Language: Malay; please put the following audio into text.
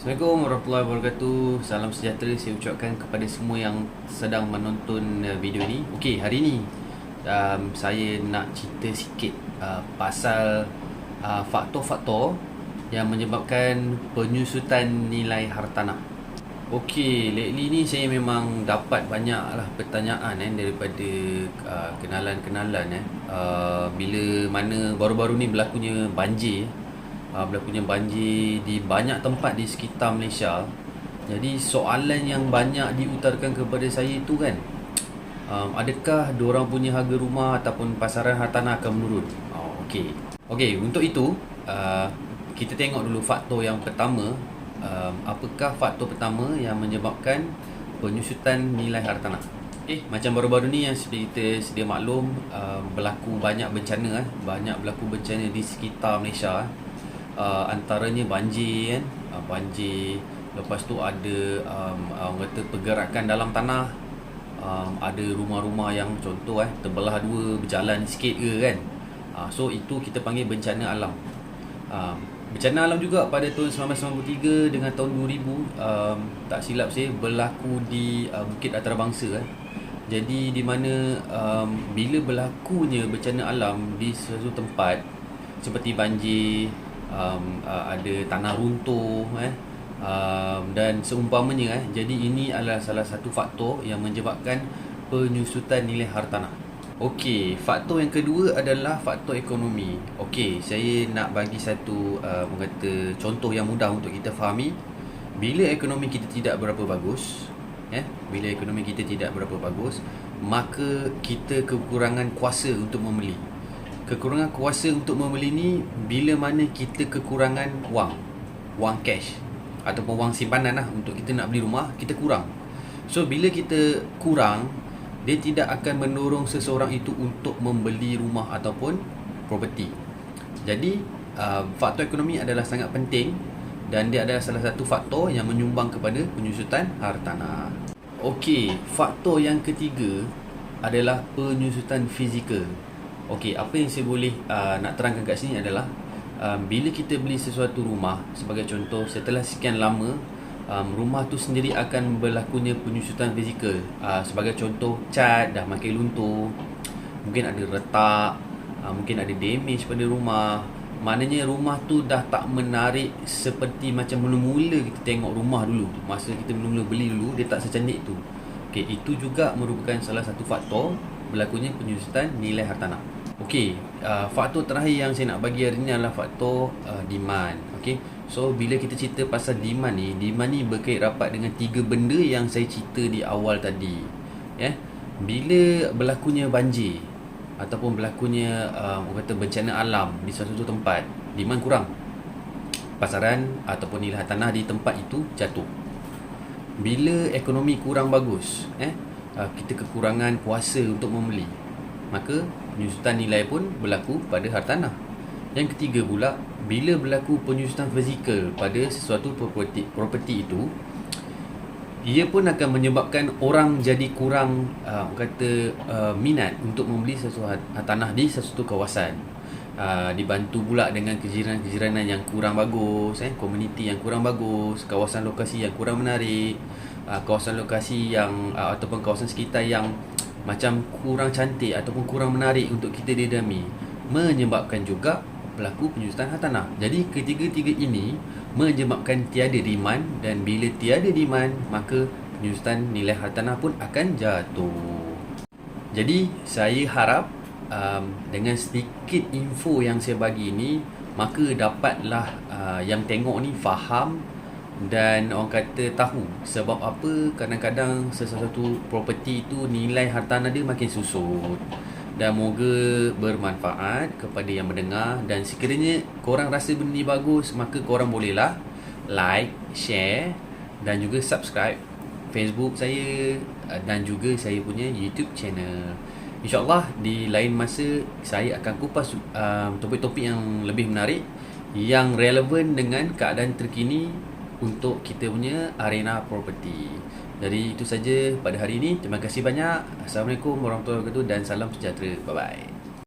Assalamualaikum warahmatullahi wabarakatuh. Salam sejahtera saya ucapkan kepada semua yang sedang menonton video ini. Okey, hari ini saya nak cerita sikit pasal faktor-faktor yang menyebabkan penyusutan nilai hartanah. Okey, lately ni saya memang dapat banyaklah pertanyaan daripada kenalan-kenalan bila mana baru-baru ni berlakunya banjir di banyak tempat di sekitar Malaysia. Jadi soalan yang banyak diutarakan kepada saya itu kan, adakah diorang punya harga rumah ataupun pasaran hartanah akan menurun? Okey, untuk itu kita tengok dulu faktor yang pertama. Apakah faktor pertama yang menyebabkan penyusutan nilai hartanah? Macam baru-baru ni yang seperti kita sedia maklum, berlaku banyak bencana di sekitar Malaysia. Antaranya banjir banjir, lepas tu ada orang kata pergerakan dalam tanah, ada rumah-rumah yang contoh terbelah dua, berjalan sikit ke kan. So itu kita panggil bencana alam. Bencana alam juga pada tahun 1993 dengan tahun 2000, tak silap saya, berlaku di Bukit Antarabangsa. Jadi di mana bila berlakunya bencana alam di sesuatu tempat seperti banjir, ada tanah runtuh dan seumpamanya, jadi ini adalah salah satu faktor yang menyebabkan penyusutan nilai hartanah. Okey, faktor yang kedua adalah faktor ekonomi. Okey, saya nak bagi satu contoh yang mudah untuk kita fahami. Bila ekonomi kita tidak berapa bagus, maka kita kekurangan kuasa untuk membeli. Kekurangan kuasa untuk membeli ni bila mana kita kekurangan wang cash ataupun wang simpanan untuk kita nak beli rumah, kita kurang. So bila kita kurang, dia tidak akan mendorong seseorang itu untuk membeli rumah ataupun properti. Jadi faktor ekonomi adalah sangat penting dan dia adalah salah satu faktor yang menyumbang kepada penyusutan hartanah. Okey, faktor yang ketiga adalah penyusutan fizikal. Okey, apa yang saya boleh nak terangkan kat sini adalah bila kita beli sesuatu rumah, sebagai contoh, setelah sekian lama rumah tu sendiri akan berlakunya penyusutan fizikal. Sebagai contoh, cat dah makin luntur, mungkin ada retak, mungkin ada damage pada rumah. Maknanya rumah tu dah tak menarik seperti macam mula-mula kita tengok rumah dulu. Masa kita mula-mula beli dulu, dia tak secantik tu. Okey, itu juga merupakan salah satu faktor berlakunya penyusutan nilai hartanah. Okey, faktor terakhir yang saya nak bagi hari ni adalah faktor demand. Okey, so bila kita cerita pasal demand ni berkait rapat dengan tiga benda yang saya cerita di awal tadi. Bila berlakunya banjir ataupun berlakunya bencana alam di suatu tempat, demand kurang, pasaran ataupun nilai hartanah di tempat itu jatuh. Bila ekonomi kurang bagus, kita kekurangan kuasa untuk membeli, maka penyusutan nilai pun berlaku pada hartanah. Yang ketiga pula, bila berlaku penyusutan fizikal pada sesuatu properti itu, ia pun akan menyebabkan orang jadi kurang minat untuk membeli sesuatu hartanah di sesuatu kawasan. Dibantu pula dengan kejiranan yang kurang bagus, komuniti yang kurang bagus, kawasan lokasi yang kurang menarik, kawasan lokasi yang ataupun kawasan sekitar yang macam kurang cantik ataupun kurang menarik untuk kita didiami, menyebabkan juga berlaku penyusutan hartanah. Jadi ketiga-tiga ini menyebabkan tiada demand, dan bila tiada demand, maka penyusutan nilai hartanah pun akan jatuh. Jadi saya harap dengan sedikit info yang saya bagi ini, maka dapatlah yang tengok ni faham dan orang kata tahu sebab apa kadang-kadang sesuatu properti itu nilai hartanah dia makin susut. Dan moga bermanfaat kepada yang mendengar, dan sekiranya korang rasa benda ni bagus, maka korang bolehlah like, share dan juga subscribe Facebook saya dan juga saya punya YouTube channel. InsyaAllah di lain masa saya akan kupas topik-topik yang lebih menarik, yang relevan dengan keadaan terkini untuk kita punya arena property. Jadi itu saja pada hari ini. Terima kasih banyak. Assalamualaikum warahmatullahi wabarakatuh dan salam sejahtera. Bye bye.